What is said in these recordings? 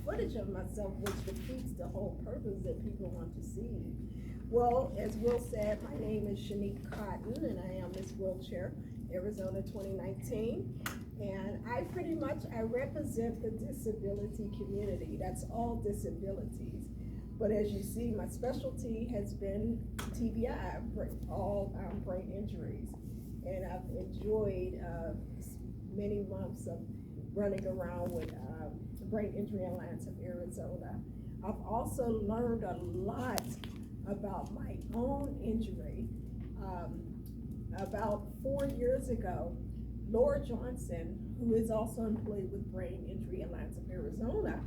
footage of myself, which defeats the whole purpose that people want to see. Well, as Will said, my name is Shanique Cotton, and I am Miss Wheelchair, Arizona 2019. And I represent the disability community. That's all disabilities. But as you see, my specialty has been TBI, all brain injuries. And I've enjoyed many months of running around with the Brain Injury Alliance of Arizona. I've also learned a lot about my own injury. About 4 years ago, Laura Johnson, who is also employed with Brain Injury Alliance of Arizona,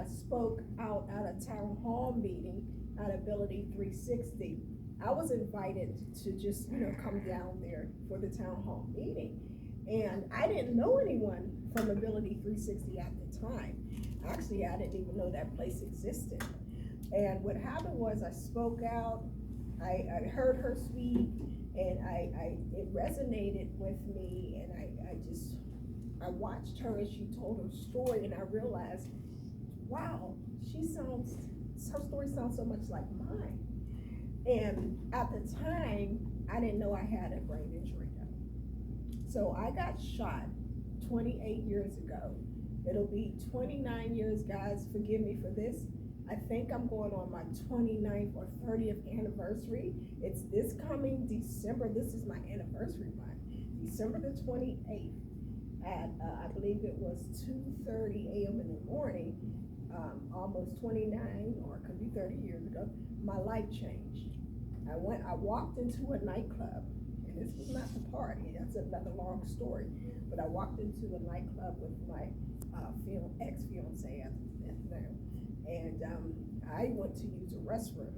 spoke out at a town hall meeting at Ability 360. I was invited to just, come down there for the town hall meeting. And I didn't know anyone from Ability 360 at the time. Actually, I didn't even know that place existed. And what happened was I spoke out, I heard her speak, and it resonated with me, and I watched her as she told her story, and I realized, wow, her story sounds so much like mine. And at the time, I didn't know I had a brain injury though. So I got shot 28 years ago. It'll be 29 years, guys, forgive me for this. I think I'm going on my 29th or 30th anniversary. It's this coming December. This is my anniversary month. December the 28th at, I believe it was 2:30 a.m. in the morning, almost 29, or it could be 30 years ago, my life changed. I walked into a nightclub, and this was not the party, that's another long story, but I walked into a nightclub with my ex-fiance at the time, and I went to use a restroom.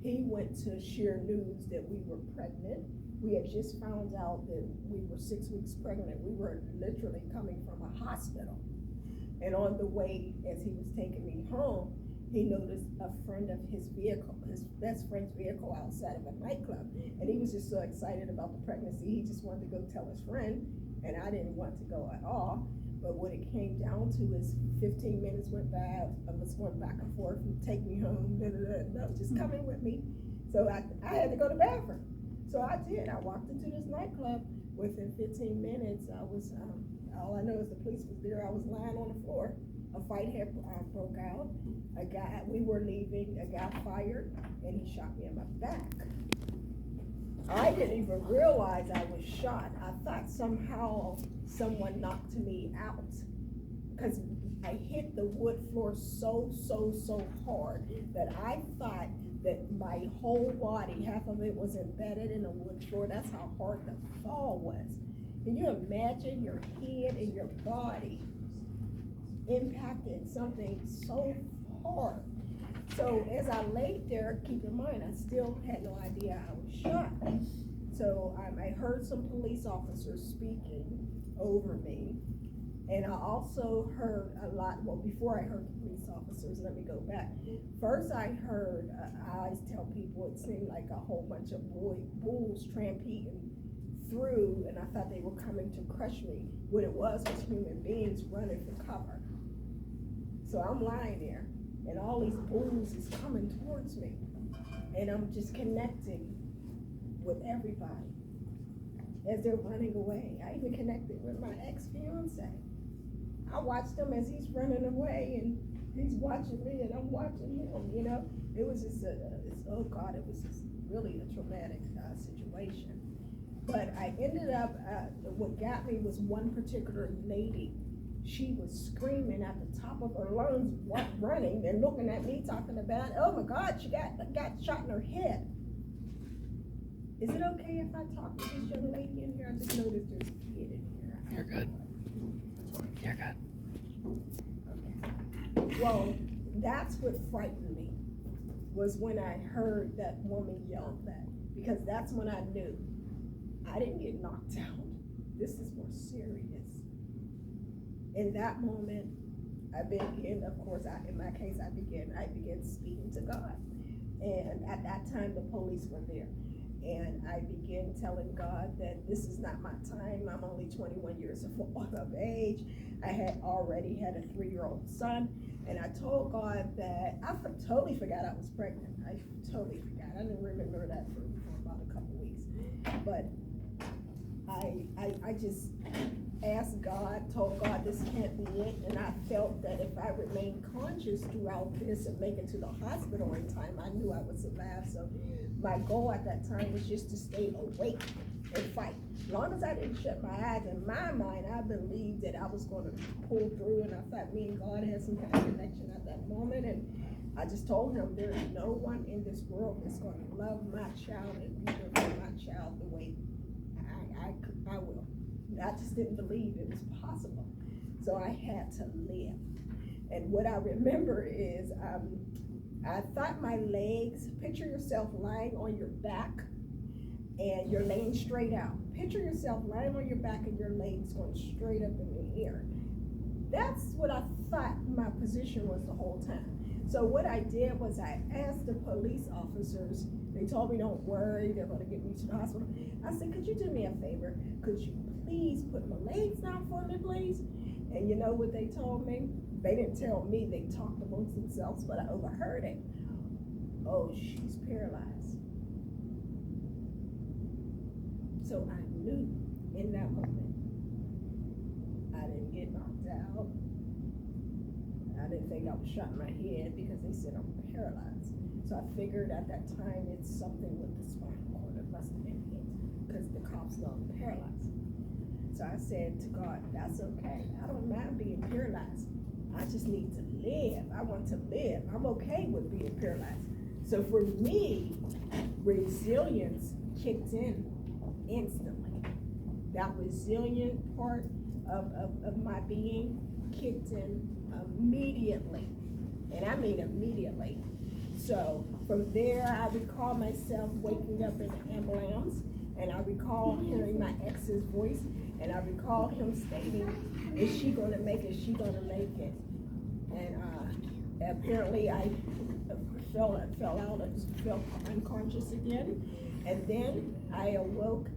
He went to share news that we were pregnant. We had just found out that we were 6 weeks pregnant. We were literally coming from a hospital. And on the way, as he was taking me home, he noticed a friend of his vehicle, his best friend's vehicle outside of a nightclub. And he was just so excited about the pregnancy, he just wanted to go tell his friend, and I didn't want to go at all. But what it came down to is 15 minutes went by of us going back and forth, and take me home, no, just coming with me. So I had to go to the bathroom. So I did, I walked into this nightclub. Within 15 minutes, I was, all I know is the police was there. I was lying on the floor. A fight had broke out. We were leaving, a guy fired, and he shot me in my back. I didn't even realize I was shot. I thought somehow someone knocked me out, because I hit the wood floor so hard that I thought that my whole body, half of it was embedded in the wood floor. That's how hard the fall was. Can you imagine your head and your body impacted something so hard? So as I laid there, keep in mind, I still had no idea I was shot. So I heard some police officers speaking over me. And I also heard a lot, well, before I heard the police officers, let me go back. First I heard, I always tell people, it seemed like a whole bunch of bulls trampeding through, and I thought they were coming to crush me. What it was human beings running for cover. So I'm lying there, and all these bulls is coming towards me, and I'm just connecting with everybody as they're running away. I even connected with my ex-fiance. I watched him as he's running away, and he's watching me, and I'm watching him, It was just it was just really a traumatic situation. But I ended up, what got me was one particular lady. She was screaming at the top of her lungs, running, and looking at me, talking about, oh my God, she got shot in her head. Is it okay if I talk to this young lady in here? I just noticed there's a kid in here. You're good. You're good. Okay. Well, that's what frightened me, was when I heard that woman yell that, because that's when I knew I didn't get knocked out. This is more serious. In that moment, I began, of course, in my case, I began speaking to God. And at that time, the police were there. And I began telling God that this is not my time. I'm only 21 years of age. I had already had a 3-year-old son, And I told God that totally forgot I was pregnant. I totally forgot. I didn't remember that for about a couple weeks. But I just asked God, told God this can't be it, and I felt that if I remained conscious throughout this and make it to the hospital in time, I knew I would survive. So my goal at that time was just to stay awake and fight. As long as I didn't shut my eyes, in my mind, I believed that I was going to pull through, and I thought me and God had some kind of connection at that moment, and I just told him there is no one in this world that's going to love my child and be there for my child the way I will. I just didn't believe it was possible. So I had to live. And what I remember is I thought my legs, picture yourself lying on your back and you're laying straight out. Picture yourself lying on your back and your legs going straight up in the air. That's what I thought my position was the whole time. So what I did was I asked the police officers, they told me don't worry, they're gonna get me to the hospital. I said, could you do me a favor? Could you please put my legs down for me, please? And you know what they told me? They didn't tell me, they talked amongst themselves, but I overheard it. Oh, she's paralyzed. So I knew in that moment, I didn't get knocked out. I didn't think I was shot in my head because they said I'm paralyzed. So I figured at that time it's something with the spinal cord. It must have been hit because the cops know I'm paralyzed. So I said to God, that's okay. I don't mind being paralyzed. I just need to live. I want to live. I'm okay with being paralyzed. So for me, resilience kicked in instantly. That resilient part of my being kicked in immediately, and I mean immediately. So from there, I recall myself waking up in the ambulance, and I recall hearing my ex's voice, and I recall him stating, is she gonna make it, she gonna make it? And apparently I fell out, I felt unconscious again, and then I awoke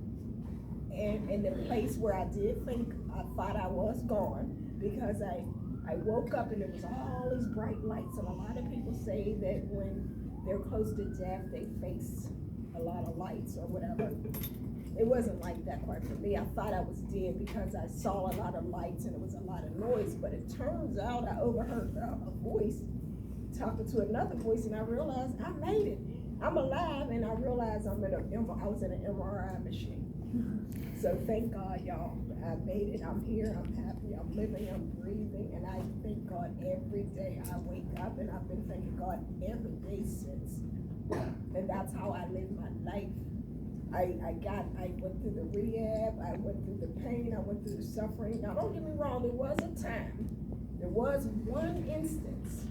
in the place where I did think, I thought I was gone, because I woke up and there was all these bright lights, and a lot of people say that when they're close to death, they face a lot of lights or whatever. It wasn't like that quite for me. I thought I was dead because I saw a lot of lights and it was a lot of noise, but it turns out I overheard a voice talking to another voice, and I realized I made it. I'm alive, and I realized I was in an MRI machine. So thank God, y'all. I made it. I'm here. I'm happy. I'm living. I'm breathing. And I thank God every day I wake up, and I've been thanking God every day since. And that's how I live my life. I went through the rehab. I went through the pain. I went through the suffering. Now, don't get me wrong. There was a time. There was one instance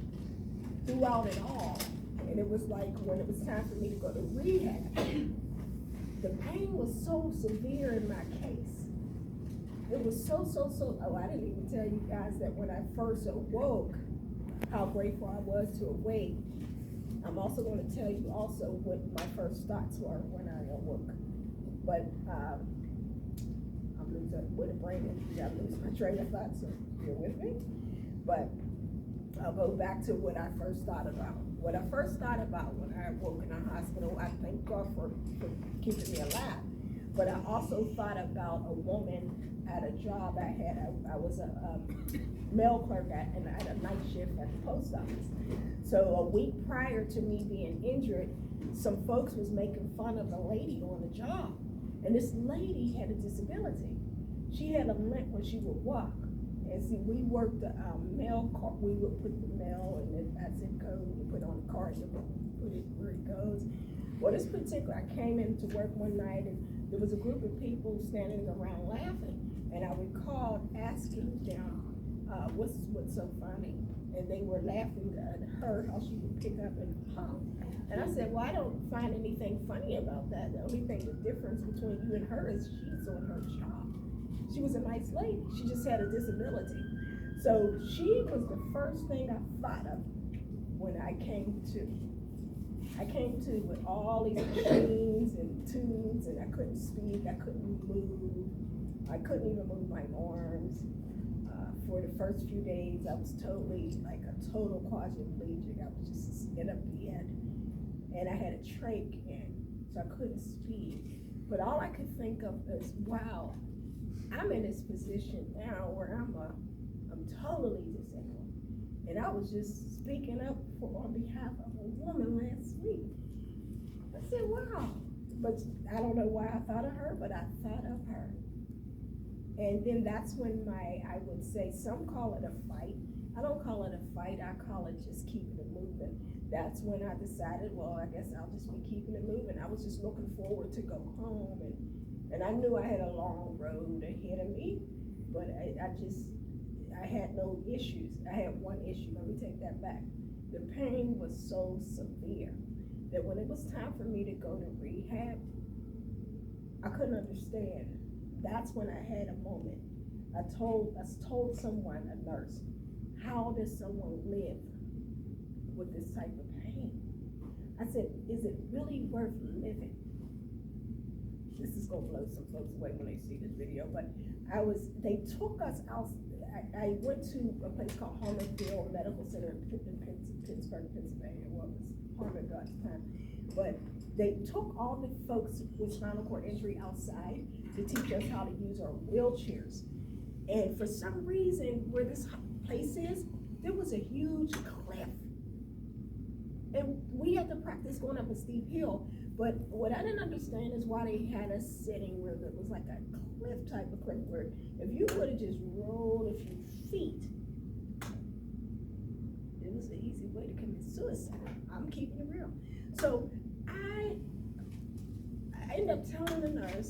throughout it all. And it was like when it was time for me to go to rehab. The pain was so severe in my case. It was so, oh, I didn't even tell you guys that when I first awoke, how grateful I was to awake. I'm also going to tell you also what my first thoughts were when I awoke. But I'm losing with a brain injury. I'm losing my train of thought, so you're with me. But I'll go back to what I first thought about. What I first thought about when I awoke in the hospital, I thank God for keeping me alive. But I also thought about a woman at a job I had. I was a mail clerk at a night shift at the post office. So a week prior to me being injured, some folks was making fun of a lady on the job. And this lady had a disability. She had a limp when she would walk. And see, we worked the mail car. We would put the mail in that zip code, we put on the card, and put it where it goes. Well, this particular, I came into work one night, and there was a group of people standing around laughing. And I recalled asking them, what's so funny? And they were laughing at her, how she would pick up and hum. And I said, well, I don't find anything funny about that. The only thing, the difference between you and her is she's on her job. She was a nice lady. She just had a disability. So she was the first thing I thought of when I came to. I came to with all these machines and tubes, and I couldn't speak, I couldn't move. I couldn't even move my arms. for the first few days, I was totally, like a total quadriplegic. I was just in a bed, and I had a trach in, so I couldn't speak. But all I could think of is, wow, I'm in this position now where I'm totally disabled. And I was just speaking up on behalf of a woman last week. I said, wow. But I don't know why I thought of her, but I thought of her. And then that's when I would say, some call it a fight. I don't call it a fight, I call it just keeping it moving. That's when I decided, well, I guess I'll just be keeping it moving. I was just looking forward to go home, and I knew I had a long road ahead of me, but I had no issues. I had one issue, let me take that back. The pain was so severe that when it was time for me to go to rehab, I couldn't understand. That's when I had a moment. I told someone, a nurse, how does someone live with this type of pain? I said, is it really worth living? This is gonna blow some folks away when they see this video, but they took us out. I went to a place called Harmonville Medical Center in Pittsburgh, Pennsylvania. Well, it was Harmon at the time. But they took all the folks with spinal cord injury outside to teach us how to use our wheelchairs. And for some reason, where this place is, there was a huge cliff. And we had to practice going up a steep hill. But what I didn't understand is why they had us sitting where it was like a cliff type of cliff, where if you would have just rolled a few feet, it was an easy way to commit suicide. I'm keeping it real. So I ended up telling the nurse,